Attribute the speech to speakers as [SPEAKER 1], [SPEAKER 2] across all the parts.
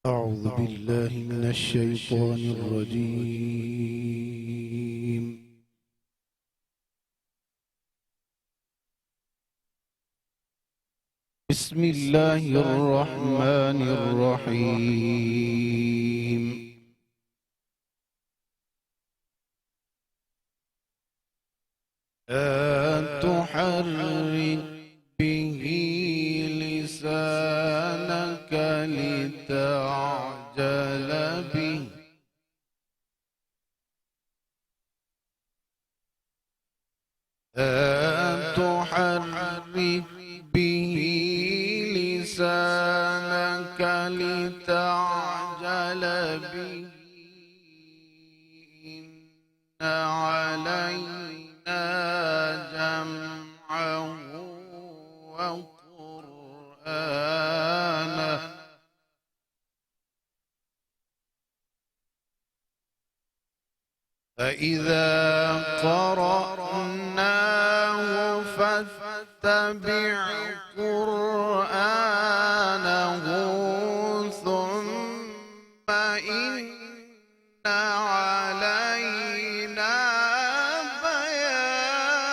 [SPEAKER 1] أعوذ بالله من الشيطان الرجيم. بسم الله الرحمن الرحيم. لا تحرك به لسانك لتعجل به لا تحرك به لسانك لتعجل به إن علينا جمعه وقرآنه فإذا قرأناه فاتبع قرآنه ثم إن علينا بيانه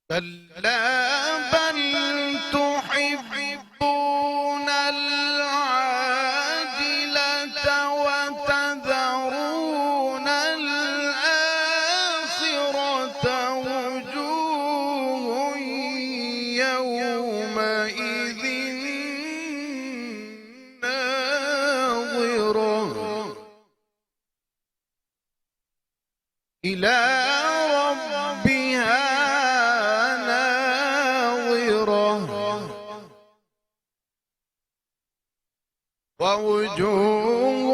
[SPEAKER 1] كلا بل تحبون العاجلة وتذرون الآخرة وجوه يومئذ ناظرة إلى ربها ووجوه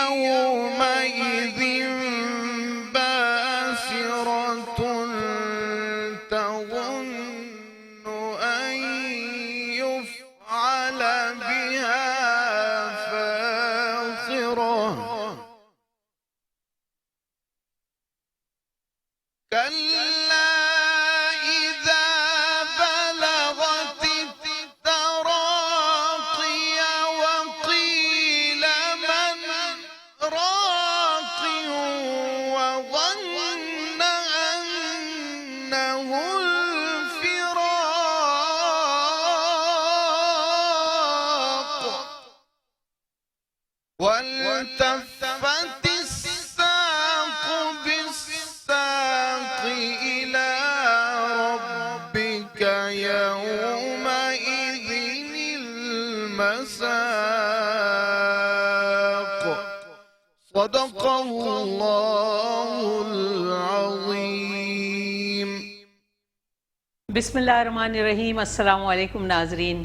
[SPEAKER 1] يومئذ باسرة تظن أن يفعل بها فاقرة كلا إذا بلغت التراقي وقيل من راق وظن أنه الفراق والتفت الساق بالساق إلى ربك يومئذ المساق صدق الله العظيم.
[SPEAKER 2] بسم اللہ الرحمن الرحیم. السلام علیکم ناظرین،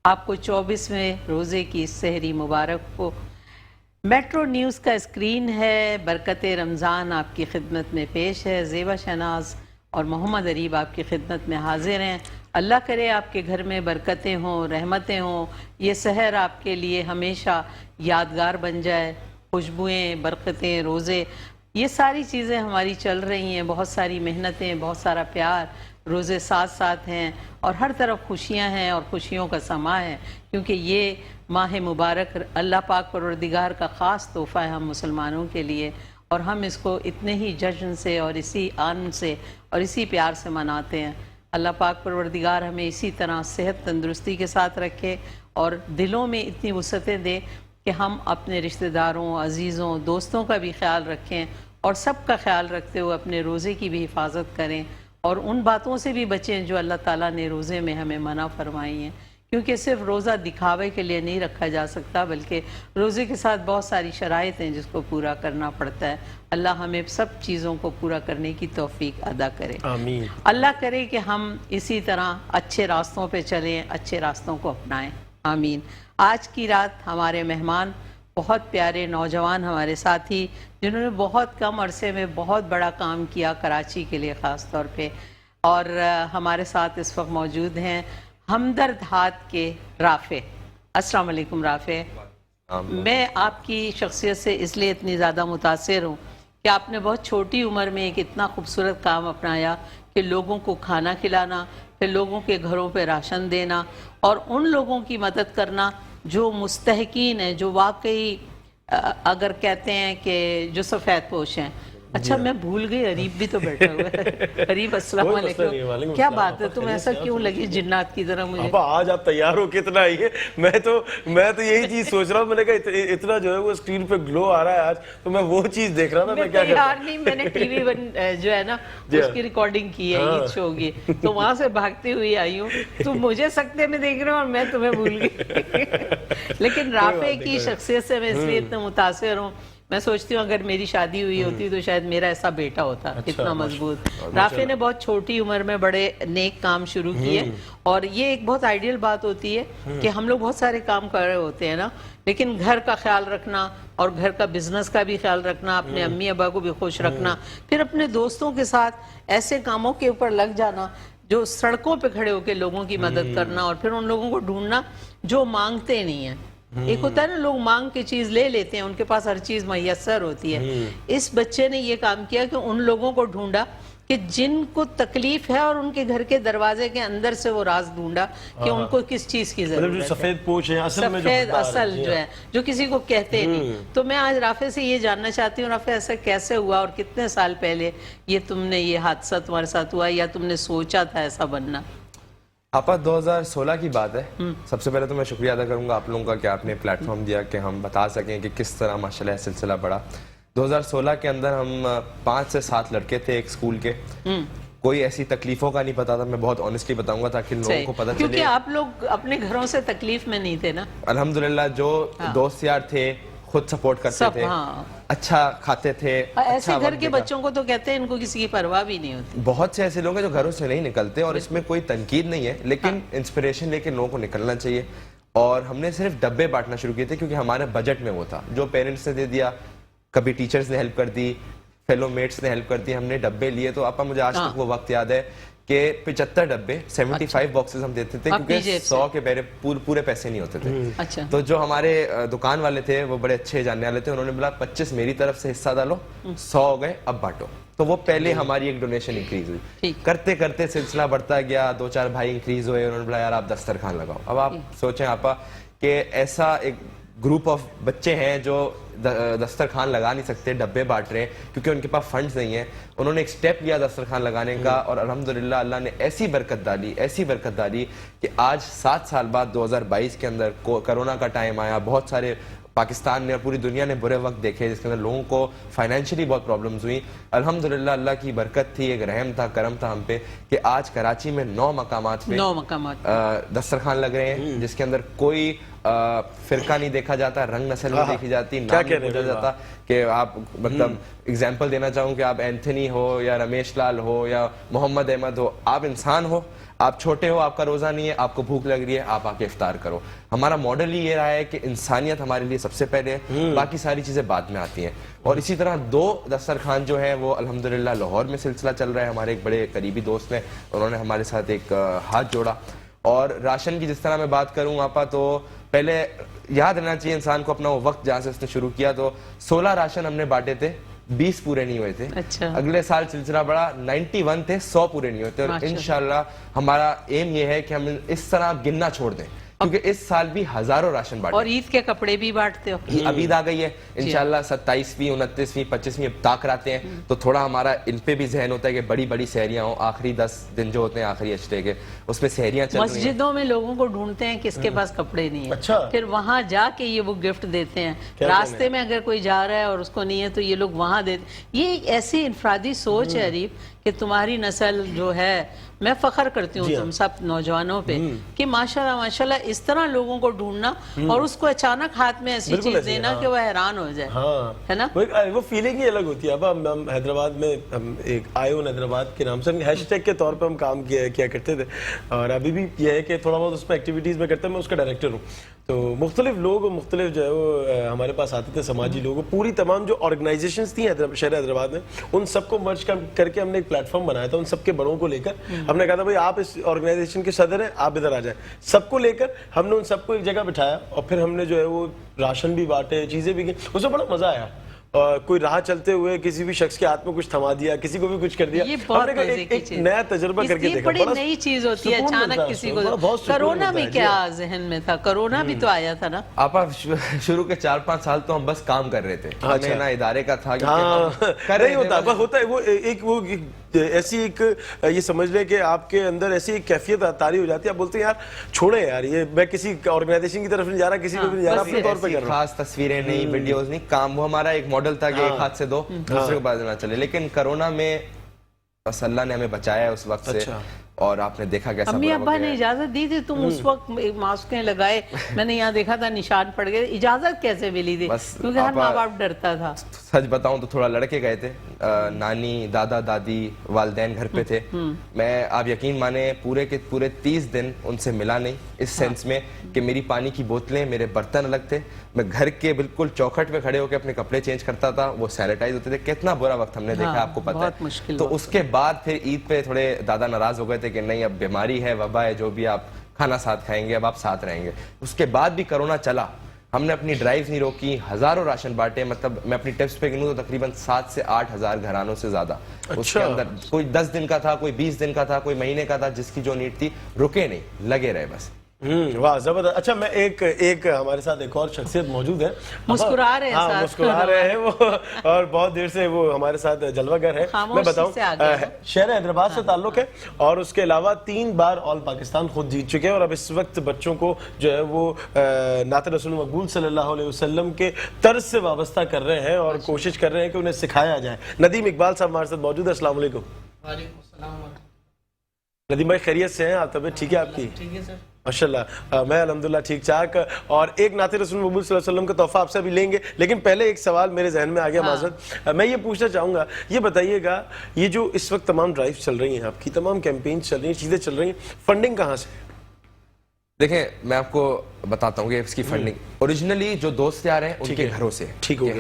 [SPEAKER 2] آپ کو 24ویں روزے کی سحری مبارک ہو. میٹرو نیوز کا اسکرین ہے. برکت رمضان آپ کی خدمت میں پیش ہے. زیبا شہناز اور محمد عریب آپ کی خدمت میں حاضر ہیں. اللہ کرے آپ کے گھر میں برکتیں ہوں، رحمتیں ہوں. یہ سحر آپ کے لیے ہمیشہ یادگار بن جائے. خوشبوئیں، برکتیں، روزے، یہ ساری چیزیں ہماری چل رہی ہیں. بہت ساری محنتیں، بہت سارا پیار، روزے ساتھ ساتھ ہیں اور ہر طرف خوشیاں ہیں اور خوشیوں کا سما ہے، کیونکہ یہ ماہ مبارک اللہ پاک پروردگار کا خاص تحفہ ہے ہم مسلمانوں کے لیے، اور ہم اس کو اتنے ہی جشن سے اور اسی آنند سے اور اسی پیار سے مناتے ہیں. اللہ پاک پروردگار ہمیں اسی طرح صحت تندرستی کے ساتھ رکھے اور دلوں میں اتنی وسعتیں دے کہ ہم اپنے رشتہ داروں، عزیزوں، دوستوں کا بھی خیال رکھیں اور سب کا خیال رکھتے ہوئے اپنے روزے کی بھی حفاظت کریں اور ان باتوں سے بھی بچیں جو اللہ تعالیٰ نے روزے میں ہمیں منع فرمائی ہیں، کیونکہ صرف روزہ دکھاوے کے لیے نہیں رکھا جا سکتا، بلکہ روزے کے ساتھ بہت ساری شرائط ہیں جس کو پورا کرنا پڑتا ہے. اللہ ہمیں سب چیزوں کو پورا کرنے کی توفیق عطا کرے.
[SPEAKER 3] آمین.
[SPEAKER 2] اللہ کرے کہ ہم اسی طرح اچھے راستوں پہ چلیں، اچھے راستوں کو اپنائیں. آمین. آج کی رات ہمارے مہمان بہت پیارے نوجوان ہمارے ساتھی جنہوں نے بہت کم عرصے میں بہت بڑا کام کیا کراچی کے لیے خاص طور پہ، اور ہمارے ساتھ اس وقت موجود ہیں ہمدرد ہاتھ کے رافع. السلام علیکم رافع. میں آپ کی شخصیت سے اس لیے اتنی زیادہ متاثر ہوں کہ آپ نے بہت چھوٹی عمر میں ایک اتنا خوبصورت کام اپنایا کہ لوگوں کو کھانا کھلانا، پھر لوگوں کے گھروں پہ راشن دینا اور ان لوگوں کی مدد کرنا جو مستحقین ہیں، جو واقعی اگر کہتے ہیں کہ جو سفید پوش ہیں. اچھا میں بھول گئی اریب بھی تو بیٹھا ہوا ہے. اریب السلام علیکم. کیا بات ہے، تم ایسا کیوں لگی جنات کی طرح مجھے؟
[SPEAKER 3] آج آپ تیار ہو کتنا آئیے. میں تو یہی چیز سوچ رہا ہوں. میں نے کہا اتنا جو ہے وہ اسکرین پہ گلو آ رہا ہے آج، تو میں وہ چیز دیکھ رہا تھا.
[SPEAKER 2] میں تیار نہیں، میں نے ٹی وی جو ہے نا اس کی ریکارڈنگ کی ہے عید شو کی، تو وہاں سے بھاگتی ہوئی آئی ہوں. تم مجھے سکتے میں دیکھ رہے ہو اور میں تمہیں بھول گئی. لیکن رافع کی شخصیت سے میں اس لیے اتنا متاثر ہوں. میں سوچتی ہوں اگر میری شادی ہوئی ہوتی تو شاید میرا ایسا بیٹا ہوتا، اتنا مضبوط. رافع نے بہت چھوٹی عمر میں بڑے نیک کام شروع کیے، اور یہ ایک بہت آئیڈیل بات ہوتی ہے کہ ہم لوگ بہت سارے کام کر رہے ہوتے ہیں نا، لیکن گھر کا خیال رکھنا اور گھر کا بزنس کا بھی خیال رکھنا، اپنے امی ابا کو بھی خوش رکھنا، پھر اپنے دوستوں کے ساتھ ایسے کاموں کے اوپر لگ جانا جو سڑکوں پہ کھڑے ہو کے لوگوں کی مدد کرنا، اور پھر ان لوگوں کو ڈھونڈنا جو مانگتے نہیں ہیں. ایک ہوتا ہے نا لوگ مانگ کے چیز لے لیتے ہیں، ان کے پاس ہر چیز میسر ہوتی ہے. اس بچے نے یہ کام کیا کہ ان لوگوں کو ڈھونڈا کہ جن کو تکلیف ہے، اور ان کے گھر کے دروازے کے اندر سے وہ راز ڈھونڈا کہ ان کو کس چیز کی ضرورت ہے.
[SPEAKER 3] سفید پوش ہیں
[SPEAKER 2] سفید اصل جو ہے، جو کسی کو کہتے نہیں. تو میں آج رافع سے یہ جاننا چاہتی ہوں، رافع ایسا کیسے ہوا اور کتنے سال پہلے یہ تم نے یہ حادثہ تمہارے ساتھ ہوا، یا تم نے سوچا تھا ایسا بننا؟
[SPEAKER 4] آپا 2016 کی بات ہے. سب سے پہلے تو میں شکریہ ادا کروں گا آپ لوگوں کا کہ آپ نے پلیٹ فارم دیا کہ ہم بتا سکیں کہ کس طرح ماشاءاللہ سلسلہ بڑھا. 2016 کے اندر ہم 5 سے 7 لڑکے تھے ایک اسکول کے. کوئی ایسی تکلیفوں کا نہیں پتا تھا، میں بہت آنیسٹلی بتاؤں گا تاکہ لوگوں کو پتہ چلے،
[SPEAKER 2] کیونکہ آپ لوگ اپنے گھروں سے تکلیف میں نہیں تھے نا.
[SPEAKER 4] الحمدللہ جو دوست یار تھے خود سپورٹ کرتے تھے، اچھا کھاتے تھے.
[SPEAKER 2] ایسے گھر کے بچوں کو تو کہتے ہیں ان کو کسی کی پرواہ بھی نہیں ہوتی.
[SPEAKER 4] بہت سے ایسے لوگ ہیں جو گھروں سے نہیں نکلتے، اور اس میں کوئی تنقید نہیں ہے، لیکن انسپریشن لے کے لوگوں کو نکلنا چاہیے. اور ہم نے صرف ڈبے بانٹنا شروع کیے تھے کیونکہ ہمارے بجٹ میں وہ تھا. جو پیرنٹس نے دے دیا، کبھی ٹیچرز نے ہیلپ کر دی، فیلو میٹس نے ہیلپ کر دی، ہم نے ڈبے لیے. تو آپا مجھے آج تک وہ وقت یاد ہے کہ 75 ڈبے 75 باکسز ہم دیتے تھے، کیونکہ 100 کے پورے پیسے نہیں ہوتے تھے. تو جو ہمارے دکان والے تھے وہ بڑے اچھے جاننے والے تھے، انہوں نے بولا 25 میری طرف سے حصہ ڈالو، 100 ہو گئے اب بانٹو. تو وہ پہلے ہماری ایک ڈونیشن انکریز ہوئی. کرتے کرتے سلسلہ بڑھتا گیا، 2-4 بھائی انکریز ہوئے. انہوں نے بولا یار آپ دسترخوان لگاؤ. اب آپ سوچیں آپا کہ ایسا ایک گروپ آف بچے ہیں جو دسترخوان لگا نہیں سکتے، ڈبے بانٹ رہے ہیں کیونکہ ان کے پاس فنڈز نہیں ہیں. انہوں نے ایک سٹیپ لیا دسترخوان لگانے کا، اور الحمدللہ اللہ نے ایسی برکت ڈالی کہ آج 7 سال بعد 2022 کے اندر کرونا کا ٹائم آیا. بہت سارے پاکستان نے اور پوری دنیا نے برے وقت دیکھے جس کے اندر لوگوں کو فائنینشلی بہت پرابلمز ہوئی. الحمدللہ اللہ کی برکت تھی، ایک رحم تھا، کرم تھا ہم پہ کہ آج کراچی میں 9 مقامات پہ دسترخوان لگ رہے ہیں، جس کے اندر کوئی فرقہ نہیں دیکھا جاتا، رنگ نسل نہیں دیکھی جاتی، نام نہیں پوچھا جاتا. کہ آپ مطلب اگزامپل دینا چاہوں کہ آپ اینتھنی ہو یا رمیش لال ہو یا محمد احمد ہو، آپ انسان ہو، آپ چھوٹے ہو، آپ کا روزہ نہیں ہے، آپ کو بھوک لگ رہی ہے، آپ آ کے افطار کرو. ہمارا ماڈل ہی یہ رہا ہے کہ انسانیت ہمارے لیے سب سے پہلے ہے، باقی ساری چیزیں بعد میں آتی ہیں. اور اسی طرح 2 دسترخوان جو ہیں وہ الحمدللہ لاہور میں سلسلہ چل رہا ہے. ہمارے ایک بڑے قریبی دوست ہیں، انہوں نے ہمارے ساتھ ایک ہاتھ جوڑا. اور راشن کی جس طرح میں بات کروں آپا، تو پہلے یاد رہنا چاہیے انسان کو اپنا وہ وقت جہاں سے اس نے شروع کیا. تو 16 راشن ہم نے بانٹے تھے، 20 پورے نہیں ہوئے تھے. اگلے سال سلسلہ بڑا 91 تھے، 100 پورے نہیں ہوتے. اور انشاءاللہ ہمارا ایم یہ ہے کہ ہم اس طرح گننا چھوڑ دیں، کیونکہ اس سال بھی ہزاروں راشن بانٹے.
[SPEAKER 2] اور عید کے کپڑے بھی بانٹتے ہو؟
[SPEAKER 4] اب عید آ گئی ہے انشاءاللہ، 27ویں 29ویں 25ویں اب تاک راتے ہیں، تو تھوڑا ہمارا ان پہ بھی ذہن ہوتا ہے کہ بڑی بڑی سحریاں ہوں. آخری 10 دن جو ہوتے ہیں آخری اشرے کے، اس میں سحریاں چل رہی ہیں.
[SPEAKER 2] مسجدوں میں لوگوں کو ڈھونڈتے ہیں کس کے پاس کپڑے نہیں ہیں، پھر وہاں جا کے یہ وہ گفٹ دیتے ہیں. راستے میں اگر کوئی جا رہا ہے اور اس کو نہیں ہے تو یہ لوگ وہاں دیتے. یہ ایسی انفرادی سوچ ہے عریب کہ تمہاری نسل جو ہے، میں فخر کرتی ہوں تم سب نوجوانوں پہ کہ ماشاءاللہ ماشاءاللہ اس طرح لوگوں کو ڈھونڈنا اور اس کو اچانک ہاتھ میں ایسی چیز دینا کہ وہ حیران ہو جائے، ہے نا؟
[SPEAKER 3] وہ فیلنگ ہی الگ ہوتی ہے. اب ہم حیدرآباد میں ایک آئیون حیدرآباد کے نام سے ہیش ٹیگ کے طور پہ ہم کام کیا کرتے تھے، اور ابھی بھی یہ ہے کہ تھوڑا بہت اس میں ایکٹیویٹیز میں کرتا ہوں. میں اس کا ڈائریکٹر ہوں. تو مختلف لوگ مختلف جو ہے وہ ہمارے پاس آتے تھے، سماجی لوگ. پوری تمام جو آرگنائزیشنز تھیں شہر حیدرآباد میں، ان سب کو مرج کر کے ہم نے ایک پلیٹ فارم بنایا تھا. ان سب کے بڑوں کو لے کر ہم نے کہا تھا بھائی آپ اس آرگنائزیشن کے صدر ہیں، آپ ادھر آ جائیں. سب کو لے کر ہم نے ان سب کو ایک جگہ بٹھایا، اور پھر ہم نے جو ہے وہ راشن بھی بانٹے، چیزیں بھی کی. اس میں بڑا مزہ آیا. کوئی راہ چلتے ہوئے کسی بھی شخص کے ہاتھ میں کچھ تھما دیا, کسی کو بھی کچھ کر دیا,
[SPEAKER 2] یہ بہت
[SPEAKER 3] ہم نے
[SPEAKER 2] مزے کی
[SPEAKER 3] ایک
[SPEAKER 2] چیز,
[SPEAKER 3] نیا تجربہ کر کے
[SPEAKER 2] یہ
[SPEAKER 3] دیکھا.
[SPEAKER 2] بڑی
[SPEAKER 3] بڑا
[SPEAKER 2] نئی چیز ہوتی ہے,
[SPEAKER 3] سکون ملتا
[SPEAKER 2] اچانک کسی کو.
[SPEAKER 3] بہت سکون
[SPEAKER 2] کرونا
[SPEAKER 3] ملتا
[SPEAKER 2] میں
[SPEAKER 3] ہے.
[SPEAKER 2] کیا ذہن میں تھا, کرونا بھی تو آیا تھا نا.
[SPEAKER 4] آپا شروع کے 4-5 سال تو ہم بس کام کر رہے تھے, ہمیں نہ ادارے کا تھا,
[SPEAKER 3] نہیں ہوتا ہے وہ ایک وہ ایسی ایک یہ سمجھ لیں کہ آپ کے اندر ایسی ایک کیفیت طاری ہو جاتی ہے, آپ بولتے ہیں یار چھوڑیں یار, یہ میں کسی آرگنائزیشن کی طرف نہیں جا رہا, کسی کو بھی نہیں جا رہا, اپنے طور پہ کر رہا ہوں.
[SPEAKER 4] خاص تصویریں نہیں, ویڈیوز نہیں, کام. وہ ہمارا ایک ماڈل تھا کہ ایک ہاتھ سے دو, دوسرے کو باز نہ چلے. لیکن کرونا میں بس اللہ نے ہمیں بچایا ہے اس وقت سے, اور آپ نے دیکھا کیسا
[SPEAKER 2] امی ابا نے اجازت دی تھی, تم اس وقت ماسکیں لگائے, میں نے یہاں دیکھا تھا نشان پڑ گئے, اجازت کیسے ملی تھی؟ کیونکہ ہر ماں باپ ڈرتا تھا.
[SPEAKER 4] سچ بتاؤں تو تھوڑا لڑکے گئے تھے, نانی دادا دادی والدین گھر پہ تھے. میں آپ یقین مانے پورے کے پورے 30 دن ان سے ملا نہیں, اس سینس میں کہ میری پانی کی بوتلیں, میرے برتن الگ تھے, میں گھر کے بالکل چوکھٹ میں کھڑے ہو کے اپنے کپڑے چینج کرتا تھا, وہ سینیٹائز ہوتے تھے. کتنا برا وقت ہم نے دیکھا آپ کو پتہ ہے. تو اس کے بعد پھر عید پہ تھوڑے دادا ناراض ہو گئے تھے کہ نہیں اب بیماری ہے, وبا ہے, جو بھی آپ کھانا ساتھ کھائیں گے, اب آپ ساتھ رہیں گے. اس کے بعد بھی کرونا چلا, ہم نے اپنی ڈرائیوز نہیں روکی, ہزاروں راشن بانٹے. مطلب میں اپنی ٹپس پہ گنوں تو تقریباً 7 سے 8 ہزار گھرانوں سے زیادہ. اس کے اندر کوئی 10 دن کا تھا, کوئی 20 دن کا تھا, کوئی مہینے کا تھا, جس کی جو نیڈ تھی رکے نہیں, لگے رہے بس.
[SPEAKER 3] واہ زبردست. اچھا میں ایک ہمارے ساتھ ایک اور شخصیت موجود ہے,
[SPEAKER 2] مسکرا رہے ہیں,
[SPEAKER 3] مسکرا رہے ہیں وہ, اور بہت دیر سے وہ ہمارے ساتھ جلوہ گر ہے. میں بتاؤں شہر حیدرآباد سے تعلق ہے, اور اس کے علاوہ 3 بار آل پاکستان خود جیت چکے ہیں, اور اب اس وقت بچوں کو جو ہے وہ نعت رسول مقبول صلی اللہ علیہ وسلم کے طرز سے وابستہ کر رہے ہیں, اور کوشش کر رہے ہیں کہ انہیں سکھایا جائے. ندیم اقبال صاحب ہمارے ساتھ موجود ہے. السلام علیکم.
[SPEAKER 5] وعلیکم السلام.
[SPEAKER 3] ندیم بھائی خیریت سے ہیں آپ؟ طبیعت ٹھیک ہے آپ کی؟
[SPEAKER 5] ٹھیک ہے سر.
[SPEAKER 3] ماشاءاللہ میں الحمدللہ ٹھیک ٹھاک. اور ایک نعت رسول مقبول صلی اللہ علیہ وسلم کا تحفہ آپ سے بھی لیں گے, لیکن پہلے ایک سوال میرے ذہن میں آ گیا, معذرت. میں یہ پوچھنا چاہوں گا, یہ بتائیے گا یہ جو اس وقت تمام ڈرائیو چل رہی ہیں آپ کی, تمام کیمپین چل رہی ہیں, چیزیں چل رہی ہیں, فنڈنگ کہاں سے؟
[SPEAKER 4] دیکھیں میں آپ کو بتاتا ہوں کہ اس کی فنڈنگ اوریجنلی جو دوست یار ہیں ان کے گھروں سے,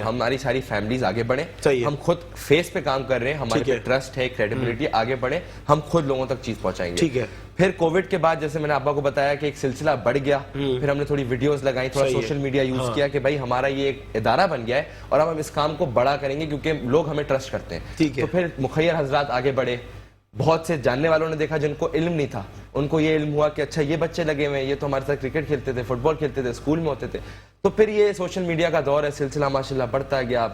[SPEAKER 4] ہماری ساری فیملیز آگے بڑھیں, ہم خود فیس پہ کام کر رہے ہیں, ہمارے پہ ٹرسٹ ہے, کریڈیبلٹی, آگے بڑھیں, ہم خود لوگوں تک چیز پہنچائیں گے.
[SPEAKER 3] ٹھیک ہے.
[SPEAKER 4] پھر کووڈ کے بعد جیسے میں نے ابا کو بتایا کہ ایک سلسلہ بڑھ گیا, پھر ہم نے تھوڑی ویڈیوز لگائیں, تھوڑا سوشل میڈیا یوز کیا کہ بھائی ہمارا یہ ایک ادارہ بن گیا ہے اور اب ہم اس کام کو بڑا کریں گے کیونکہ لوگ ہمیں ٹرسٹ کرتے ہیں. تو پھر مخیر حضرات آگے بڑھے, بہت سے جاننے والوں نے دیکھا جن کو علم نہیں تھا, ان کو یہ علم ہوا کہ اچھا یہ بچے لگے ہوئے ہیں, یہ تو ہمارے ساتھ کرکٹ کھیلتے تھے, فٹ بال کھیلتے تھے, اسکول میں ہوتے تھے. تو پھر یہ سوشل میڈیا کا دور ہے, سلسلہ ماشاءاللہ بڑھتا گیا,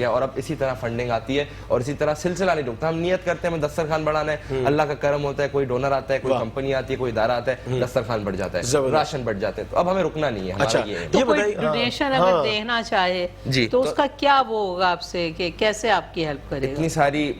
[SPEAKER 4] اور اب اسی طرح فنڈنگ آتی ہے اور اسی طرح سلسلہ نہیں رکتا. ہم نیت کرتے ہیں ہمیں دسترخوان بڑھانا ہے, اللہ کا کرم ہوتا ہے, کوئی ڈونر آتا ہے, کوئی کمپنی آتی ہے, کوئی ادارہ آتا ہے, دسترخوان بڑھ جاتا ہے, راشن بڑھ جاتے ہیں. تو اب ہمیں رکنا نہیں ہے. ہمارا یہ ہے
[SPEAKER 2] تو کوئی ڈونیشن اگر دینا چاہے تو اس کا کیا وہ ہوگا آپ سے کہ کیسے آپ کی ہیلپ کرے گا؟
[SPEAKER 4] اتنی ساری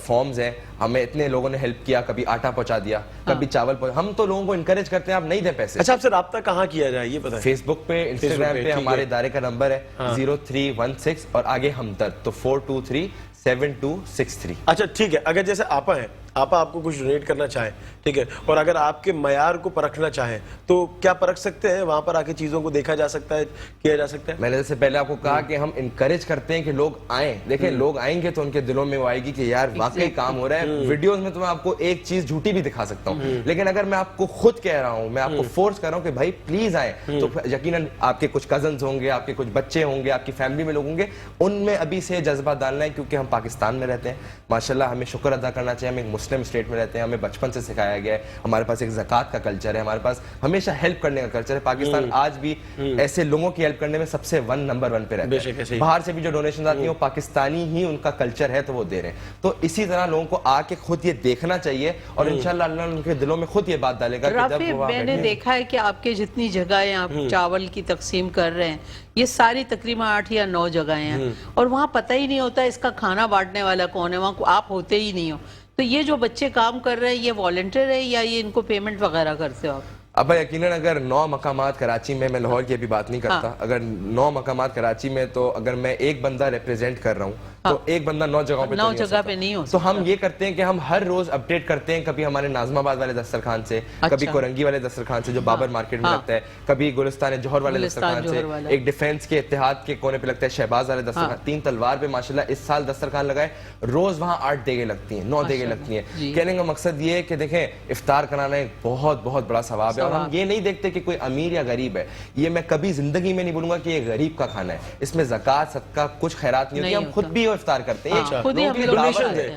[SPEAKER 4] فارمز ہیں, ہمیں اتنے لوگوں نے ہیلپ کیا, کبھی آٹا پہنچا دیا, کبھی چاول پہنچا. ہم تو لوگوں کو انکریج کرتے ہیں آپ نہیں دیں پیسے.
[SPEAKER 3] اچھا آپ سے رابطہ کہاں کیا جائے یہ بتائیں؟
[SPEAKER 4] فیس بک پہ, انسٹاگرام پہ, ہمارے ادارے کا نمبر ہے 0316 اور آگے ہمدرد, تو 4237263.
[SPEAKER 3] اچھا ٹھیک ہے. اگر جیسے آپا ہیں, آپا آپ کو کچھ ڈونیٹ کرنا چاہیں, ٹھیک ہے, اور اگر آپ کے معیار کو پرکھنا چاہیں تو کیا پرکھ سکتے ہیں؟ وہاں پر آ کے چیزوں کو دیکھا جا سکتا ہے, کیا جا سکتا ہے؟
[SPEAKER 4] میں نے جیسے پہلے آپ کو کہا کہ ہم انکریج کرتے ہیں کہ لوگ آئیں. دیکھیں لوگ آئیں گے تو ان کے دلوں میں وہ آئے گی کہ یار واقعی کام ہو رہا ہے. ویڈیوز میں تو میں آپ کو ایک چیز جھوٹی بھی دکھا سکتا ہوں, لیکن اگر میں آپ کو خود کہہ رہا ہوں, میں آپ کو فورس کر رہا ہوں کہ بھائی پلیز آئیں, تو یقیناً آپ کے کچھ کزنز ہوں گے, آپ کے کچھ بچے ہوں گے, آپ کی فیملی میں لوگ ہوں گے, ان میں ابھی سے جذبہ ڈالنا ہے. کیونکہ ہم پاکستان میں رہتے ہیں, ماشاءاللہ ہمیں شکر ادا کرنا چاہیے, ہم ایک مسلم اسٹیٹ میں رہتے ہیں, ہمیں بچپن سے سکھایا گیا ہے, ہمارے پاس ایک زکوٰۃ کا کلچر ہے, ہمارے پاس ہمیشہ ہیلپ کرنے کا کلچر ہے. پاکستان آج بھی ایسے لوگوں کی ہیلپ کرنے میں سب سے نمبر 1 پہ رہتا ہے. باہر سے بھی جو ڈونیشن آتی ہیں وہ پاکستانی ہی ان کا کلچر ہے تو وہ دے رہے ہیں. تو اسی طرح لوگوں کو آ کے خود یہ دیکھنا چاہیے, اور انشاءاللہ اللہ ان کے دلوں میں خود یہ بات ڈالے گا.
[SPEAKER 2] رافع, میں نے دیکھا ہے کہ آپ کے جتنی جگہیں آپ چاول کی تقسیم کر رہے ہیں, یہ ساری تقریباً 8 یا 9 جگہیں ہیں, اور وہاں پتہ ہی نہیں ہوتا اس کا کھانا بانٹنے والا کون ہے, وہاں آپ ہوتے ہی نہیں ہو. تو یہ جو بچے کام کر رہے ہیں یہ والنٹیر ہے یا یہ ان کو پیمنٹ وغیرہ کرتے ہو آپ؟
[SPEAKER 4] اب یقیناً اگر 9 مقامات کراچی میں لاہور کی ابھی بات نہیں کرتا, اگر 9 مقامات کراچی میں, تو اگر میں ایک بندہ ریپریزنٹ کر رہا ہوں تو ایک بندہ 9 جگہوں پہ
[SPEAKER 2] 9 جگہ پہ نہیں ہو
[SPEAKER 4] تو ہم یہ کرتے ہیں کہ ہم ہر روز اپڈیٹ کرتے ہیں, کبھی ہمارے ناظم آباد والے دسترخوان سے, کبھی کورنگی والے دسترخوان سے جو بابر مارکیٹ میں لگتا ہے, کبھی گلستان جوہر والے دسترخوان سے, ایک ڈیفینس کے اتحاد کے کونے پہ لگتا ہے شہباز والے دسترخوان, 3 تلوار پہ ماشاءاللہ اس سال دسترخوان لگائے, روز وہاں 8 دیگیں لگتی ہیں, 9 دیگیں لگتی ہیں. کہنے کا مقصد یہ ہے کہ دیکھیں افطار کرانا ایک بہت بہت بڑا ثواب ہے, اور ہم یہ نہیں دیکھتے کہ کوئی امیر یا غریب ہے. یہ میں کبھی زندگی میں نہیں بولوں گا کہ یہ غریب کا کھانا ہے, اس میں زکوٰۃ صدقہ کچھ خیرات نہیں ہوتی, ہم خود بھی افطار کرتے ہیں.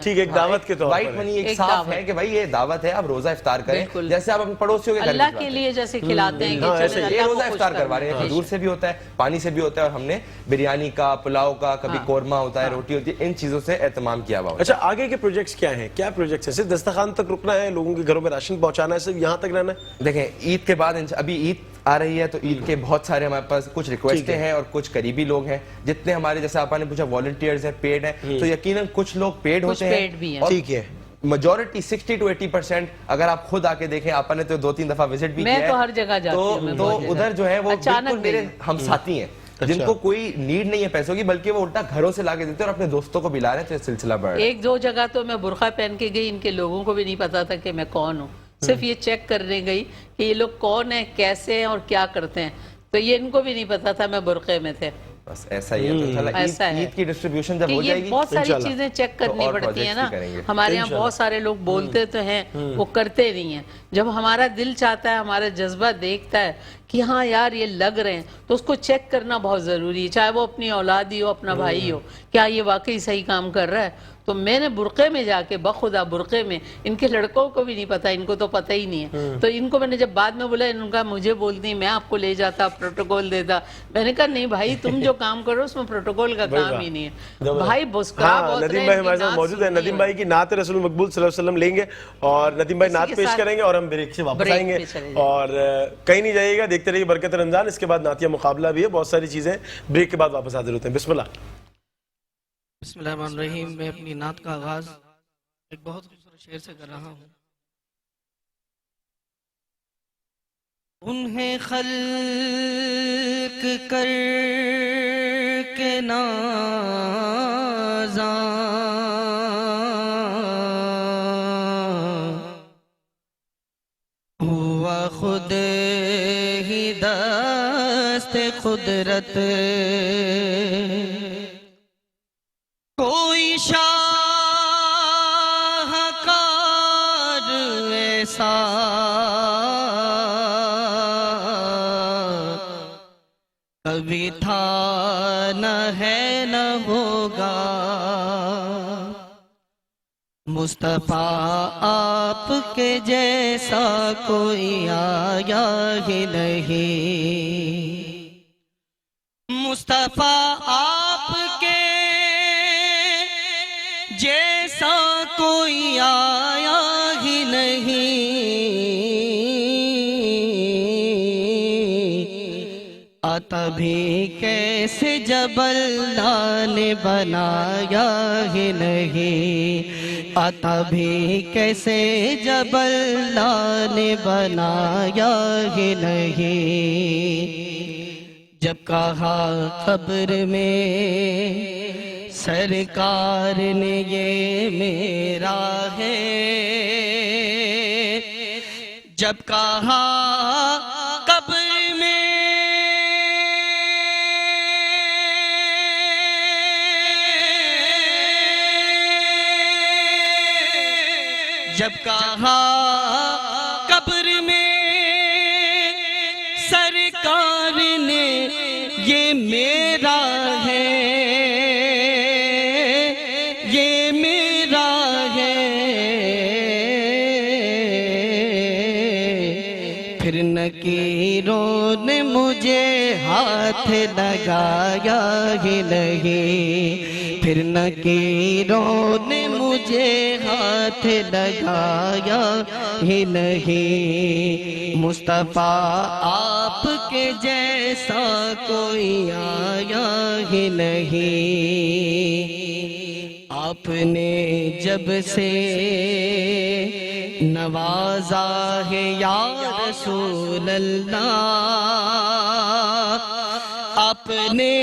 [SPEAKER 3] ٹھیک, ایک دعوت کے طور
[SPEAKER 4] وائٹ منی ایک صاف ہے کہ بھائی یہ دعوت ہے, آپ روزہ افطار کریں جیسے آپ اپنے پڑوسیوں کے گھر
[SPEAKER 2] اللہ کے لیے جیسے کھلاتے ہیں,
[SPEAKER 4] یہ روزہ افطار کروا رہے ہیں. کھجور سے بھی ہوتا ہے, پانی سے بھی ہوتا ہے, اور ہم نے بریانی کا, پلاؤ کا, کبھی قورمہ ہوتا ہے, روٹی ہوتی ہے, ان چیزوں سے اہتمام کیا ہوا.
[SPEAKER 3] اچھا, آگے کے پروجیکٹس کیا ہیں؟ کیا پروجیکٹس ہیں؟ صرف دسترخوان تک رکنا ہے, لوگوں کے گھروں میں راشن پہنچانا ہے, صرف یہاں تک رہنا ہے؟
[SPEAKER 4] دیکھیں عید کے بعد ابھی عید آ رہی ہے, تو عید کے بہت سارے ہمارے پاس کچھ ریکویسٹیں ہیں اور کچھ قریبی لوگ ہیں جتنے ہمارے, جیسے آپ نے پوچھا والنٹیئرز ہیں, پیڈ ہیں, تو یقیناً کچھ لوگ پیڈ ہوتے ہیں.
[SPEAKER 3] ٹھیک ہے,
[SPEAKER 4] میجورٹی 60 to 80% اگر آپ خود آ کے دیکھیں, آپ نے تو 2-3 دفعہ وزٹ بھی کیا ہے,
[SPEAKER 2] میں تو ہر جگہ جاتی ہوں,
[SPEAKER 4] تو ادھر جو ہے وہ بالکل میرے ہم ساتھی ہیں جن کو کوئی نیڈ نہیں ہے پیسوں کی, بلکہ وہ الٹا گھروں سے لا کے دیتے ہیں اور اپنے دوستوں کو بھی لا رہے ہیں, تو یہ سلسلہ بڑھ رہا ہے.
[SPEAKER 2] 1-2 جگہ تو میں برقع پہن کے گئی, ان کے لوگوں کو بھی نہیں پتا تھا کہ میں کون ہوں, صرف یہ چیک کرنے گئی کہ یہ لوگ کون ہیں, کیسے ہیں اور کیا کرتے ہیں, تو یہ ان کو بھی نہیں پتا تھا میں برقعے میں تھے.
[SPEAKER 4] بس ایسا ہی ہے. عید کی ڈسٹریبیوشن جب ہو جائے گی,
[SPEAKER 2] بہت ساری چیزیں چیک کرنی پڑتی ہیں نا. ہمارے یہاں بہت سارے لوگ بولتے تو ہیں, وہ کرتے نہیں ہیں. جب ہمارا دل چاہتا ہے, ہمارا جذبہ دیکھتا ہے کہ ہاں یار یہ لگ رہے ہیں, تو اس کو چیک کرنا بہت ضروری ہے, چاہے وہ اپنی اولاد ہی ہو, اپنا بھائی ہو, کیا یہ واقعی صحیح کام کر رہا ہے. تو میں نے برقعے میں جا کے, بخدا برقعے میں, ان کے لڑکوں کو بھی نہیں پتا, ان کو تو پتہ ہی نہیں ہے, تو ان کو میں نے جب بعد میں بولا, ان کا مجھے بولتی میں آپ کو لے جاتا, پروٹوکول دیتا. میں نے کہا نہیں بھائی, تم جو کام کرو اس میں پروٹوکول کا کام ہی نہیں ہے بھائی.
[SPEAKER 3] ندیم بھائی ہمارے ساتھ موجود ہیں, ندیم بھائی کی نعت رسول مقبول صلی اللہ علیہ وسلم لیں گے, اور ندیم بھائی نعت پیش کریں گے, اور ہم بریک سے واپس آئیں گے, اور کہیں نہیں جائیے گا, دیکھتے رہیے برکت رمضان. اس کے بعد نعتیہ مقابلہ بھی ہے, بہت ساری چیزیں, بریک کے بعد واپس حاضر ہوتے ہیں. بسم اللہ.
[SPEAKER 5] بسم اللہ الرحمن الرحیم. میں اپنی نعت کا آغاز ایک بہت خوبصورت شعر سے کر رہا ہوں. انہیں خلق کر کے نازاں ہوا خود ہی دست قدرت, کوئی شاہکار ایسا کبھی تھا نہ ہے نہ ہوگا. مصطفیٰ آپ کے جیسا کوئی آیا ہی نہیں, مصطفیٰ آپ کے جیسا کوئی آیا ہی نہیں. آتا بھی کیسے جب اللہ نے بنایا ہی نہیں, آتا بھی کیسے جب اللہ نے بنایا ہی نہیں. جب کہا قبر میں سرکار نے یہ میرا ہے, جب کہا قبر میں جب کہا قبر میں سرکار نے یہ میرا ہے, یہ میرا ہے, پھر نکیروں نے مجھے ہاتھ لگایا ہی نہیں, پھر نکیروں نے مجھے ہاتھ لگایا ہی نہیں. مصطفیٰ آپ کے جیسا کوئی آیا ہی نہیں. آپ نے جب سے نوازا ہے یا رسول اللہ, آپ نے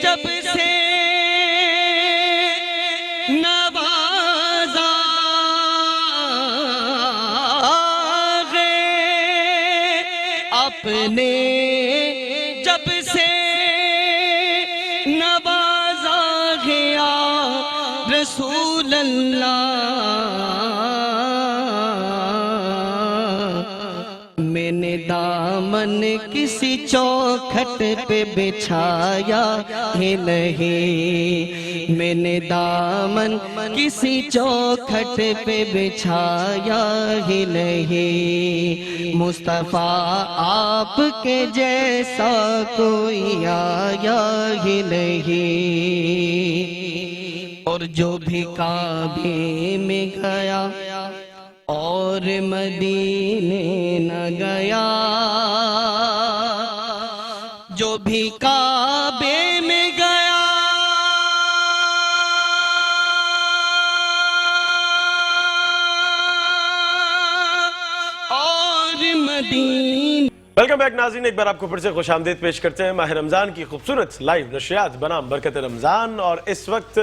[SPEAKER 5] جب سے اپنے جب سے نوازا گیا رسول اللہ، میں نے دامن کسی چوکھٹ پہ بچھایا ہی نہیں، میں نے دامن کسی چوکھٹ پہ بچھایا ہی نہیں، مصطفیٰ آپ کے جیسا کوئی آیا ہی نہیں، اور جو بھی کعبے میں گیا اور مدینے نہ گیا، جو بھی کعبے میں گیا اور مدینے۔
[SPEAKER 3] ویلکم بیک ناظرین، ایک بار آپ کو پھر سے خوش آمدید پیش کرتے ہیں ماہ رمضان کی خوبصورت لائیو نشریات بنام برکت رمضان، اور اس وقت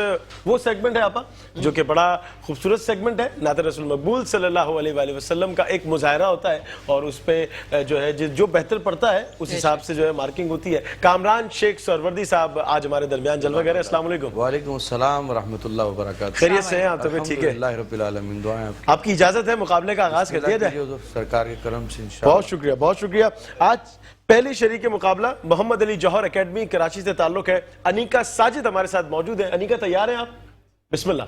[SPEAKER 3] وہ سیگمنٹ ہے آپا جو کہ بڑا خوبصورت سیگمنٹ ہے۔ نعت رسول مقبول صلی اللہ علیہ وآلہ وسلم کا ایک مظاہرہ ہوتا ہے اور اس پہ جو ہے جو بہتر پڑھتا ہے اس حساب سے جو ہے مارکنگ ہوتی ہے۔ کامران شیخ سہروردی صاحب آج ہمارے درمیان جلوہ گر ہیں۔ السلام علیکم۔
[SPEAKER 6] وعلیکم السلام ورحمۃ اللہ وبرکاتہ۔
[SPEAKER 3] خیریت سے ہیں آپ؟ طبیعت ٹھیک ہے؟
[SPEAKER 6] الحمدللہ رب العالمین، دعائیں آپ
[SPEAKER 3] آپ کی اجازت ہے مقابلے کا آغاز کر دیا جائے؟
[SPEAKER 6] سرکار کے کرم سے انشاءاللہ۔
[SPEAKER 3] بہت شکریہ، بہت شکریہ۔ آج پہلی شریک مقابلہ محمد علی جوہر اکیڈمی کراچی سے تعلق ہے۔ انیکا ساجد ہمارے ساتھ موجود ہیں۔ انیکا تیار ہیں آپ؟ بسم اللہ۔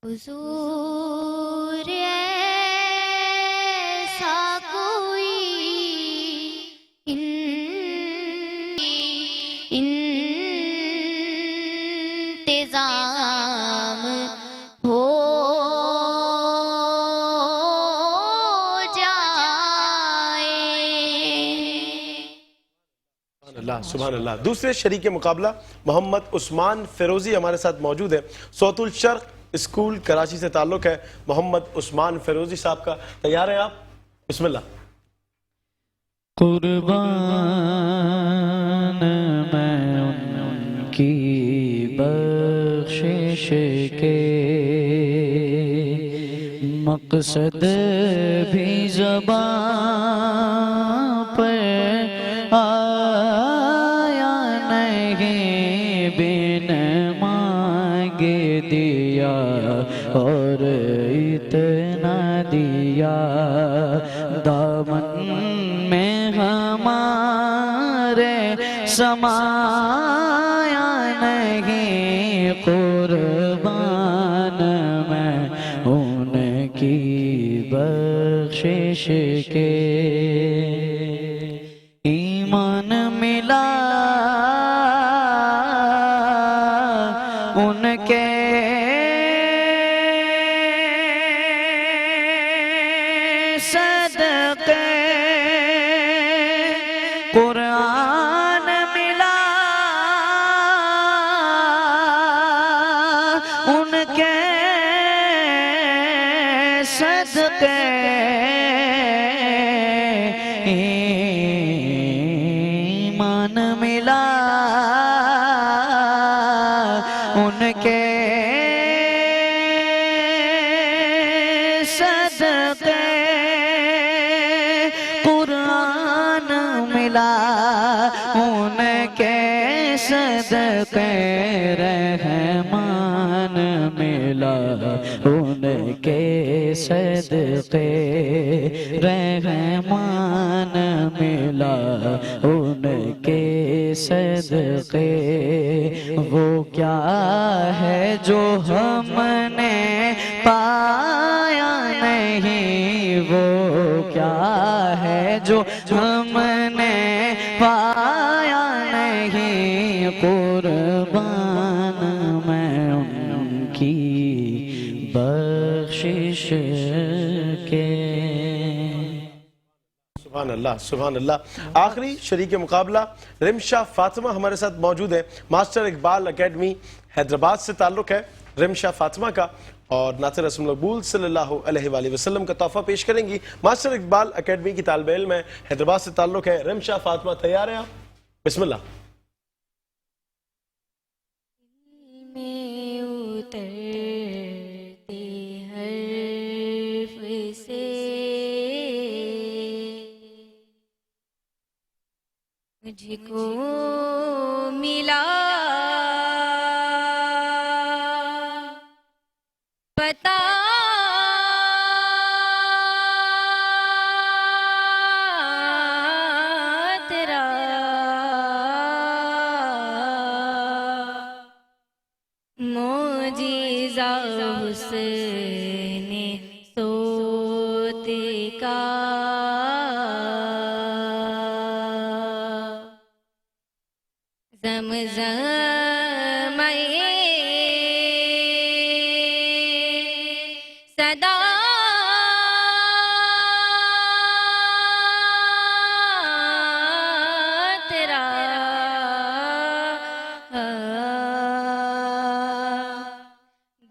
[SPEAKER 7] حضور ایسا کوئی انتظام ہو
[SPEAKER 3] سبحان اللہ۔ دوسرے شریک مقابلہ محمد عثمان فیروزی ہمارے ساتھ موجود ہے۔ صوت الشرق اسکول کراچی سے تعلق ہے محمد عثمان فیروزی صاحب کا۔ تیار ہیں آپ؟ بسم اللہ۔
[SPEAKER 8] قربان میں ان کی بخشش کے مقصد بھی زبان پر آیا نہیں، بن مانگ دیا اور اتنا دیا، دامن میں ہمارے سمایا نہیں، قربان میں ان کی بخشش کے، ایمان ملا ان کے صدقے، قرآن ملا ان کے صدقے، ایمان ملا ان کے صدقے، قرآن ملا ان کے صدقے، رحمان ملا ان کے صدقے، رحمان ملا ان کے صدقے، وہ کیا ہے جو ہم نے پایا نہیں، وہ کیا ہے جو ہم نے پایا نہیں، قربان میں ان کی بخشش کے۔
[SPEAKER 3] سبحان اللہ، سبحان اللہ۔ آخری شریک مقابلہ رمشا فاطمہ ہمارے ساتھ موجود ہے۔ ماسٹر اقبال اکیڈمی حیدرآباد سے تعلق ہے رمشا فاطمہ کا، اور نعت رسول مقبول صلی اللہ علیہ وآلہ وسلم کا تحفہ پیش کریں گی۔ ماسٹر اقبال اکیڈمی کی طالب علم ہے، حیدرآباد سے تعلق ہے رمشا فاطمہ۔ تیار ہیں آپ؟ بسم اللہ۔
[SPEAKER 7] میں اترتے حرف سے مجھ کو ملا پتا تیرا معجزہ حسن صوت کا زمزم صدا تیرا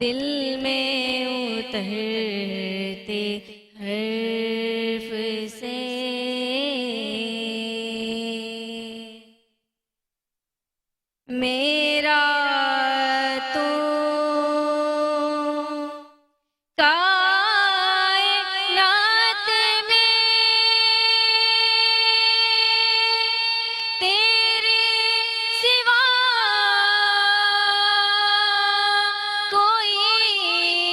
[SPEAKER 7] دل میں اترتے حرف سے میرا تو کائنات میں تیرے سوا کوئی نہیں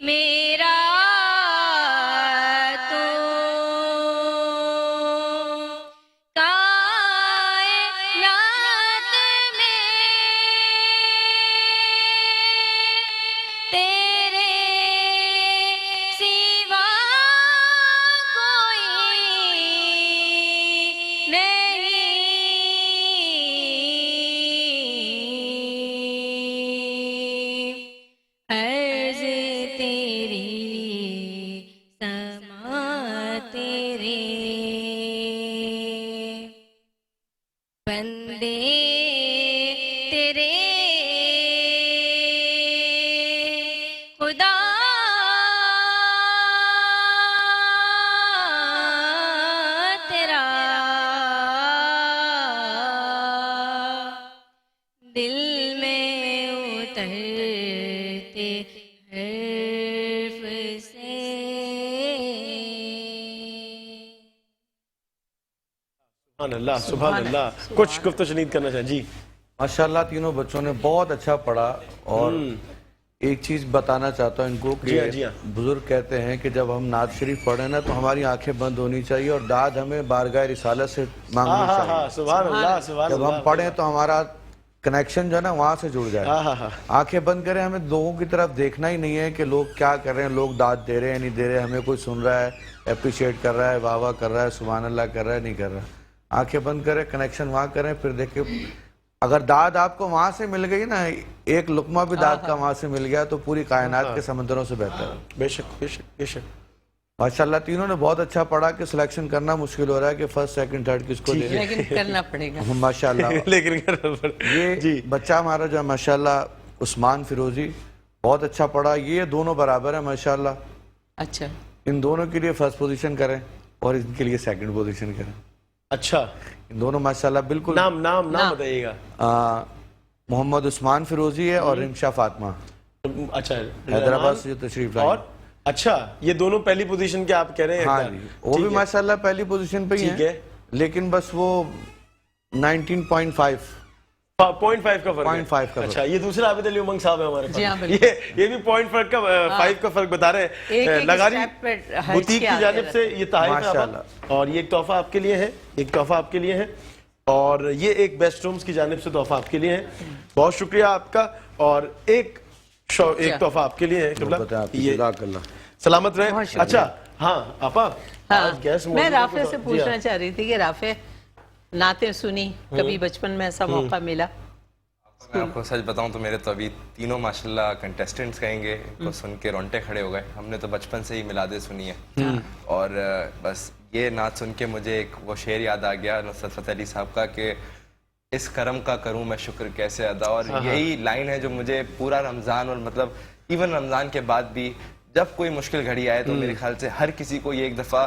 [SPEAKER 7] میرا تو کائنات میں تیرے سوا کوئی نہیں عرض تیری سما تیرے بندے تیرے خدا تیرا دل میں اترتے حرف سے
[SPEAKER 3] سبحان اللہ سبحان اللہ. کچھ گفتگو شنید کرنا چاہیں جی؟
[SPEAKER 6] ماشاءاللہ تینوں بچوں نے بہت اچھا پڑھا. اور ایک چیز بتانا چاہتا ہوں ان کو کہ
[SPEAKER 3] جی ہاں.
[SPEAKER 6] بزرگ کہتے ہیں کہ جب ہم نعت شریف پڑھیں نا تو ہماری آنکھیں بند ہونی چاہیے اور داد ہمیں بارگاہ رسالت سے مانگنی چاہیے.
[SPEAKER 3] سبحان اللہ سبحان
[SPEAKER 6] جب ہم پڑھیں تو ہمارا کنیکشن جو ہے نا وہاں سے جڑ جائے. آنکھیں بند کریں, ہمیں لوگوں کی طرف دیکھنا ہی نہیں ہے کہ لوگ کیا کر رہے ہیں, لوگ داد دے رہے ہیں نہیں دے رہے, ہمیں کوئی سن رہا ہے, اپریشیٹ کر رہا ہے, واہ واہ کر رہا ہے, سبحان اللہ کر رہا ہے, نہیں کر رہا. آنکھیں بند کریں, کنیکشن وہاں کریں, پھر دیکھیں اگر داد آپ کو وہاں سے مل گئی نا, ایک لقمہ بھی داد کا وہاں سے مل گیا تو پوری کائنات کے سمندروں سے بہتر ہے.
[SPEAKER 3] بے شک بے شک بے شک.
[SPEAKER 6] ماشاءاللہ تینوں نے بہت اچھا پڑھا کہ سلیکشن کرنا مشکل ہو رہا ہے کہ فرسٹ سیکنڈ تھرڈ کس کو دے.
[SPEAKER 2] لیکن کرنا پڑے گا
[SPEAKER 6] ماشاءاللہ.
[SPEAKER 3] لیکن
[SPEAKER 6] یہ بچہ ہمارا جو ہے ماشاءاللہ عثمان فیروزی بہت اچھا پڑھا. یہ دونوں برابر ہیں ماشاءاللہ.
[SPEAKER 2] اچھا,
[SPEAKER 6] ان دونوں کے لیے فرسٹ پوزیشن کریں اور ان کے لیے سیکنڈ پوزیشن کریں.
[SPEAKER 3] اچھا,
[SPEAKER 6] ان دونوں ماشاءاللہ بالکل.
[SPEAKER 3] نام نام نام بتائیے گا.
[SPEAKER 6] محمد عثمان فیروزی ہے اور رمشا فاطمہ.
[SPEAKER 3] اچھا,
[SPEAKER 6] حیدرآباد سے جو تشریف لائے.
[SPEAKER 3] اور اچھا, یہ دونوں پہلی پوزیشن کے آپ کہہ رہے ہیں؟
[SPEAKER 6] ہاں جی, وہ بھی ماشاءاللہ پہلی پوزیشن پہ ہی ہیں, لیکن بس وہ 19.5
[SPEAKER 3] کا فرق ہے. اچھا, یہ دوسرے عابد علی امنگ صاحب ہیں ہمارے پاس. یہ بھی پوائنٹ فرق کا 5 کا فرق بتا رہے ہیں. لغاری بوتیک کی جانب سے یہ تحائف ہے اور یہ ایک تحفہ آپ کے لیے ہے, ایک تحفہ آپ کے لیے ہے, اور یہ ایک بیسٹ رومز کی جانب سے تحفہ آپ کے لیے ہے. بہت شکریہ آپ کا. اور ایک تحفہ آپ کے لیے ہے. سلامت رہے. اچھا ہاں آپا,
[SPEAKER 2] میں رافع سے پوچھنا چاہ رہی تھی کہ رافع نعتیں سنی کبھی بچپن میں ایسا موقع ملا؟
[SPEAKER 9] میں آپ کو سچ بتاؤں تو میرے تو ابھی تینوں ماشاءاللہ کنٹیسٹنٹس کہیں گے ان کو سن کے رونٹے کھڑے ہو گئے. ہم نے تو بچپن سے ہی میلادیں سنی ہیں, اور بس یہ نعت سن کے مجھے ایک وہ شعر یاد آ گیا نصرت فتح علی صاحب کا کہ اس کرم کا کروں میں شکر کیسے ادا. اور یہی لائن ہے جو مجھے پورا رمضان اور مطلب ایون رمضان کے بعد بھی جب کوئی مشکل گھڑی آئے تو میرے خیال سے ہر کسی کو یہ ایک دفعہ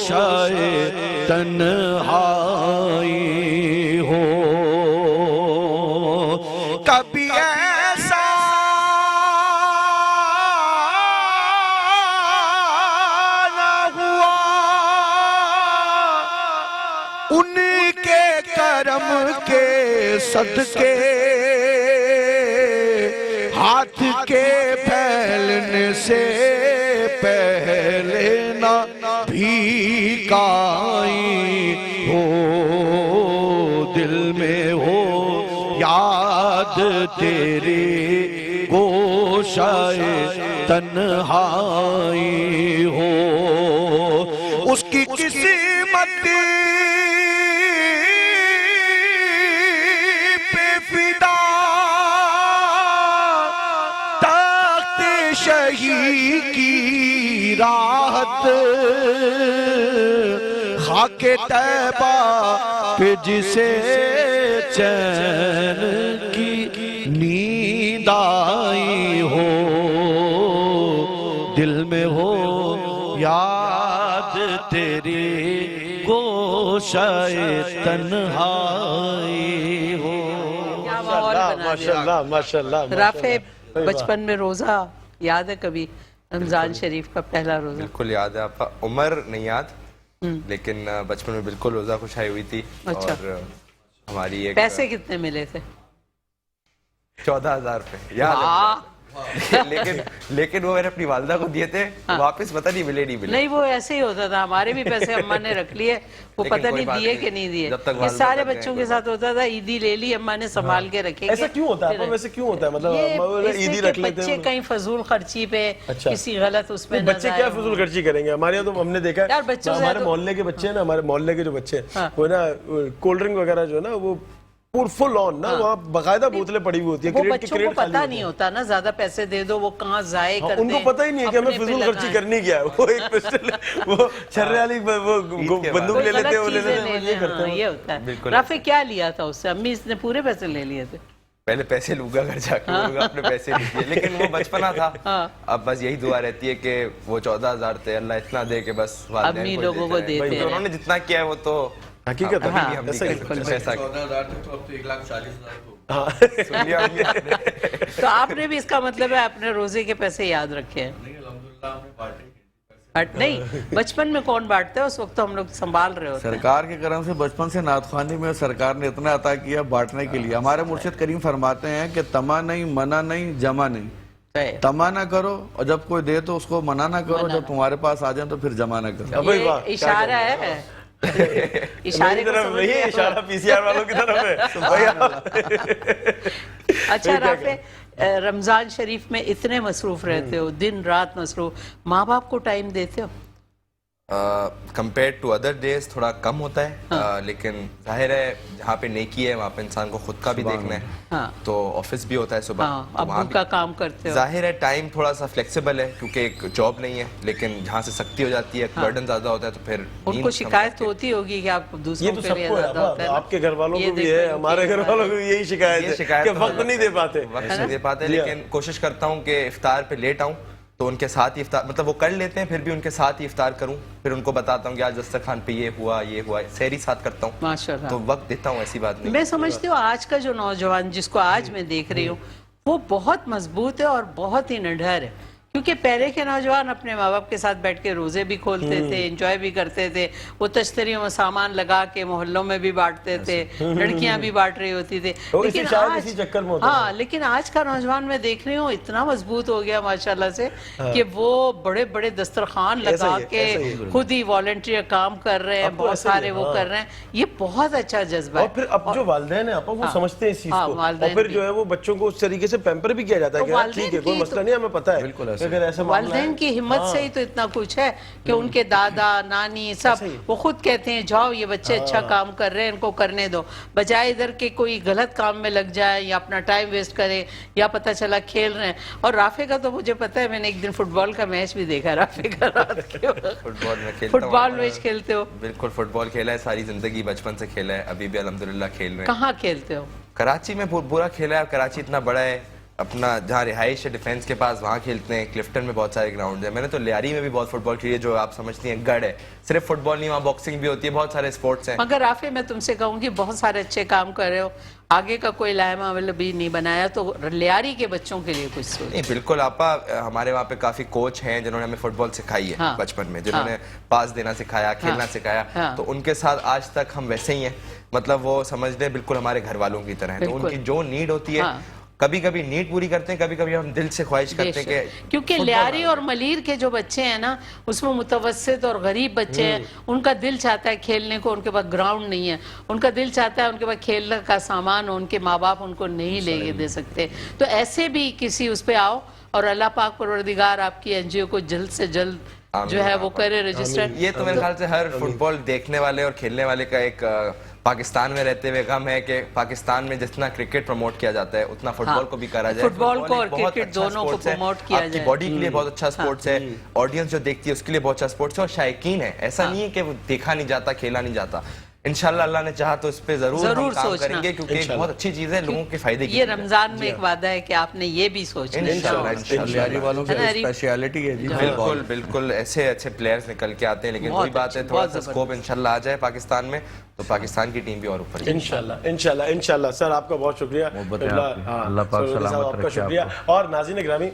[SPEAKER 6] گوشائے تنہائی ہو کبھی ایسا نہ ہوا ان کے کرم کے صدقے ہاتھ کے پھیلنے سے پہلے نہ بھیک آئی ہو دل میں ہو یاد تیری گوشائے تنہائی ہو اس کی قسمت پہ فدا تخت شہی کی راحت خاک طیبہ پہ جسے چین کی نیند آئی ہو دل میں ہو یاد تیری گوشائے تنہائی ہو
[SPEAKER 2] کیا ماحول بنا دیا
[SPEAKER 3] ماشاءاللہ ماشاءاللہ
[SPEAKER 2] رافع بچپن میں روزہ یاد ہے کبھی رمضان شریف کا پہلا روزہ
[SPEAKER 9] بالکل یاد ہے آپ عمر نہیں یاد لیکن بچپن میں بالکل روزہ خوشائی ہوئی تھی
[SPEAKER 2] اچھا
[SPEAKER 9] اور ہماری ایک
[SPEAKER 2] پیسے کتنے ملے تھے
[SPEAKER 9] 14,000 روپے یاد ہے لیکن وہ میں نے اپنی والدہ کو دیے تھے واپس پتہ نہیں ملے نہیں ملے
[SPEAKER 2] نہیں وہ ایسے ہی ہوتا تھا ہمارے بھی پیسے اماں نے رکھ لیے وہ پتہ نہیں دیے کہ نہیں دیے یہ سارے بچوں کے ساتھ ہوتا تھا عیدی لے لی اماں نے سنبھال کے رکھے
[SPEAKER 3] ایسا کیوں ہوتا ہے ویسے کیوں ہوتا ہے مطلب عیدی رکھ لیتے
[SPEAKER 2] بچے کہیں فضول خرچی پہ کسی غلط اس میں
[SPEAKER 3] بچے کیا فضول خرچی کریں گے ہمارے یہاں تو ہم نے دیکھا ہے ہمارے محلے کے بچے ہیں نا ہمارے محلے کے جو بچے ہیں وہ نا کولڈ ڈرنک وغیرہ جو ہے نا وہ فل آن نا وہاں باقاعدہ بوتلیں پڑی ہوئی ہوتی ہیں
[SPEAKER 2] وہ بچوں کو پتہ نہیں ہوتا نا زیادہ پیسے دے دو وہ کہاں ضائع کرتے ہیں
[SPEAKER 3] ان کو پتہ ہی نہیں ہے کہ ہمیں فضول خرچی کرنی کیا ہے وہ ایک پسٹل وہ چھرے والی وہ بندوق لے لیتے ہیں وہ لے لیتے ہیں
[SPEAKER 2] یہ ہوتا ہے رافع کیا لیا تھا اس سے امی اس نے پورے پیسے لے لیے تھے
[SPEAKER 9] پہلے پیسے لوں گا گھر جا کے اپنے پیسے لیجیے لیکن وہ بچپنا تھا اب بس یہی دعا رہتی ہے کہ وہ 14,000 تھے اللہ اتنا دے کہ بس
[SPEAKER 2] اپنی لوگوں کو دیتے ہیں
[SPEAKER 9] انہوں نے جتنا کیا ہے وہ تو
[SPEAKER 3] حقیقت ہے
[SPEAKER 2] تو آپ نے بھی اس کا مطلب ہے اپنے روزے کے پیسے یاد رکھے ہیں نہیں بچپن میں کون بانٹتا ہے اس وقت تو ہم لوگ سنبھال رہے ہوتے ہیں
[SPEAKER 6] سرکار کے کرم سے بچپن سے نعت خوانی میں سرکار نے اتنا عطا کیا بانٹنے کے لیے ہمارے مرشد کریم فرماتے ہیں کہ تما نہیں منع نہیں جمع نہیں تما نہ کرو اور جب کوئی دے تو اس کو منع نہ کرو جب تمہارے پاس آ جائیں تو پھر جمع نہ کرو
[SPEAKER 2] یہ اشارہ ہے اشارے کو سمجھے
[SPEAKER 3] اشارہ پی سی آر والوں کی طرف ہے
[SPEAKER 2] اچھا رافع رمضان شریف میں اتنے مصروف رہتے ہو دن رات مصروف ماں باپ کو ٹائم دیتے ہو
[SPEAKER 9] کمپیئر ٹو ادر ڈیز تھوڑا کم ہوتا ہے لیکن ظاہر ہے جہاں پہ نیکی ہے وہاں پہ انسان کو خود کا بھی دیکھنا ہے تو آفس بھی ہوتا ہے صبح
[SPEAKER 2] ابو کا کام کرتے ہو
[SPEAKER 9] ظاہر ہے ٹائم تھوڑا سا فلیکسیبل ہے کیونکہ ایک جاب نہیں ہے لیکن جہاں سے سختی ہو جاتی ہے برڈن زیادہ ہوتا ہے تو پھر
[SPEAKER 2] ان کو شکایت ہوتی ہوگی کہ آپ دوسروں کے لیے زیادہ ہوتا ہے
[SPEAKER 3] آپ کے گھر والوں کو بھی ہے ہمارے گھر والوں کو بھی یہی شکایت ہے کہ وقت نہیں دے پاتے
[SPEAKER 9] لیکن کوشش کرتا ہوں کہ افطار پہ لیٹ آؤں تو ان کے ساتھ ہی افطار مطلب وہ کر لیتے ہیں پھر بھی ان کے ساتھ ہی افطار کروں پھر ان کو بتاتا ہوں کہ آج دسترخوان پہ یہ ہوا سحری ساتھ کرتا ہوں
[SPEAKER 2] ماشاءاللہ
[SPEAKER 9] تو وقت دیتا ہوں ایسی بات نہیں
[SPEAKER 2] میں سمجھتی ہوں آج کا جو نوجوان جس کو آج میں دیکھ رہی ہوں وہ بہت مضبوط ہے اور بہت ہی نڈھر ہے کیونکہ پہلے کے نوجوان اپنے ماں باپ کے ساتھ بیٹھ کے روزے بھی کھولتے تھے انجوائے بھی کرتے تھے وہ تشتریوں میں سامان لگا کے محلوں میں بھی بانٹتے تھے لڑکیاں بھی بانٹ رہی ہوتی تھی لیکن آج کا نوجوان میں دیکھ رہی ہوں اتنا مضبوط ہو گیا ماشاءاللہ سے کہ وہ بڑے بڑے دسترخوان لگا کے خود ہی والنٹیئر کام کر رہے ہیں بہت سارے وہ کر رہے ہیں یہ بہت اچھا جذبہ ہے
[SPEAKER 3] اور پھر اب جو والدین ہیں وہ سمجھتے ہیں اس چیز کو اور پھر جو ہے وہ بچوں کو اس طریقے سے پیمپر بھی کیا جاتا ہے کہ ٹھیک ہے کوئی مسئلہ نہیں ہمیں پتہ ہے
[SPEAKER 2] والدین کی ہمت سے ہی تو اتنا کچھ ہے کہ ان کے دادا نانی سب وہ خود کہتے ہیں جاؤ یہ بچے اچھا کام کر رہے ہیں ان کو کرنے دو بجائے ادھر کے کوئی غلط کام میں لگ جائے یا اپنا ٹائم ویسٹ کرے یا پتہ چلا کھیل رہے ہیں اور رافع کا تو مجھے پتہ ہے میں نے ایک دن فٹ بال کا میچ بھی دیکھا رافع کا رات کے فٹ بال میچ کھیلتے ہو
[SPEAKER 9] بالکل فٹ بال کھیلا ہے ساری زندگی بچپن سے کھیلا ہے ابھی بھی الحمدللہ کھیل رہے ہیں
[SPEAKER 2] کہاں کھیلتے ہو
[SPEAKER 9] کراچی میں پورا کھیلا ہے کراچی اتنا بڑا ہے اپنا جہاں رہائش ہے ڈیفینس کے پاس وہاں کھیلتے ہیں. کلفٹن میں بہت سارے گراؤنڈ ہیں. میں نے تو لیاری میں بھی بہت فٹ بال کھیلی ہے جو آپ سمجھتی ہیں گڑھ ہے. صرف فٹ بال نہیں, وہاں باکسنگ بھی ہوتی ہے, بہت سارے اسپورٹس ہیں.
[SPEAKER 2] مگر رافع میں تم سے کہوں گی بہت سارے اچھے کام کر رہے ہو, آگے کا کوئی لائمہ بھی نہیں بنایا, تو لیاری کے بچوں کے لیے کچھ سوچ.
[SPEAKER 9] نہیں بالکل آپا, ہمارے وہاں پہ کافی کوچ ہیں جنہوں نے ہمیں فٹ بال سکھائی ہے بچپن میں, جنہوں نے پاس دینا سکھایا, کھیلنا سکھایا. تو ان کے ساتھ آج تک ہم ویسے ہی ہیں, مطلب وہ سمجھ لیں بالکل ہمارے گھر والوں کی طرح ہیں. تو ان کی جو نیڈ ہوتی ہے کبھی کبھی نیڈ پوری کرتے ہیں, کبھی کبھی ہم دل سے خواہش کرتے ہیں کہ
[SPEAKER 2] کیونکہ لیاری اور ملیر کے جو بچے ہیں نا اس میں متوسط اور غریب بچے ہیں, ان کا دل چاہتا ہے کھیلنے کو, ان کے پاس گراؤنڈ نہیں ہے, ان کا دل چاہتا ہے ان کے پاس کھیلنے کا سامان ہو, ان کے ماں باپ ان کو نہیں لے کے دے سکتے. تو ایسے بھی کسی اس پہ آؤ اور اللہ پاک پروردگار آپ کی این جی او کو جلد سے جلد جو ہے وہ کرے رجسٹر.
[SPEAKER 9] یہ تو میرے خیال سے ہر فٹ بال دیکھنے والے اور کھیلنے والے کا ایک پاکستان میں رہتے ہوئے غم ہے کہ پاکستان میں جتنا کرکٹ پروموٹ کیا جاتا ہے اتنا فٹ بال کو بھی کرا جائے.
[SPEAKER 2] فٹ بال کو اور کرکٹ دونوں کو پروموٹ کیا جائے.
[SPEAKER 9] آپ کی باڈی کے لیے بہت اچھا سپورٹس ہے, آڈینس جو دیکھتی ہے اس کے لیے بہت اچھا سپورٹس ہے, اور شائقین ہے. ایسا نہیں ہے کہ وہ دیکھا نہیں جاتا, کھیلا نہیں جاتا. انشاءاللہ اللہ نے چاہا تو اس پہ ضرور ہم کام کریں گے, کیونکہ ایک بہت اچھی چیز ہے لوگوں کے فائدے کی.
[SPEAKER 2] یہ رمضان میں ایک وعدہ ہے کہ آپ نے یہ بھی سوچنا.
[SPEAKER 6] لیاری والوں کی اسپیشلٹی ہے.
[SPEAKER 9] بالکل بالکل, ایسے اچھے پلیئرز نکل کے آتے ہیں, لیکن وہی بات ہے تھوڑا سا سکوپ انشاءاللہ آ جائے پاکستان میں تو پاکستان کی ٹیم بھی اور اوپر.
[SPEAKER 3] انشاءاللہ سر آپ کا بہت شکریہ,
[SPEAKER 6] اللہ پاک سلامت
[SPEAKER 3] آپ کا شکریہ. اور ناظرین گرامی,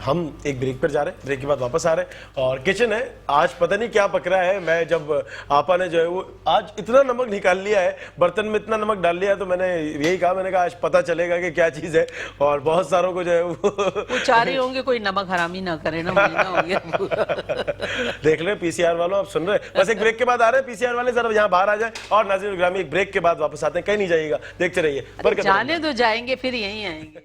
[SPEAKER 3] ہم ایک بریک پر جا رہے ہیں, بریک کے بعد واپس آ رہے ہیں. اور کچن ہے, آج پتہ نہیں کیا پک رہا ہے. میں جب آپا نے جو ہے وہ آج اتنا نمک نکال لیا ہے, برتن میں اتنا نمک ڈال لیا ہے, تو میں نے یہی کہا, میں نے کہا آج پتہ چلے گا کہ کیا چیز ہے. اور بہت ساروں کو جو ہے وہ
[SPEAKER 2] چاہ رہے ہوں گے کوئی نمک حرامی نہ کرے نا, مہینہ ہو گیا.
[SPEAKER 3] دیکھ لیں پی سی آر والوں, آپ سن رہے ہیں. بس ایک بریک کے بعد آ رہے ہیں پی سی آر والے, ذرا یہاں باہر آ جائیں. اور ناظرین گرامی ایک بریک کے بعد واپس آتے ہیں, کہیں نہیں جائیے گا, دیکھتے رہیے.
[SPEAKER 2] جانے تو جائیں گے, پھر یہیں آئیں گے.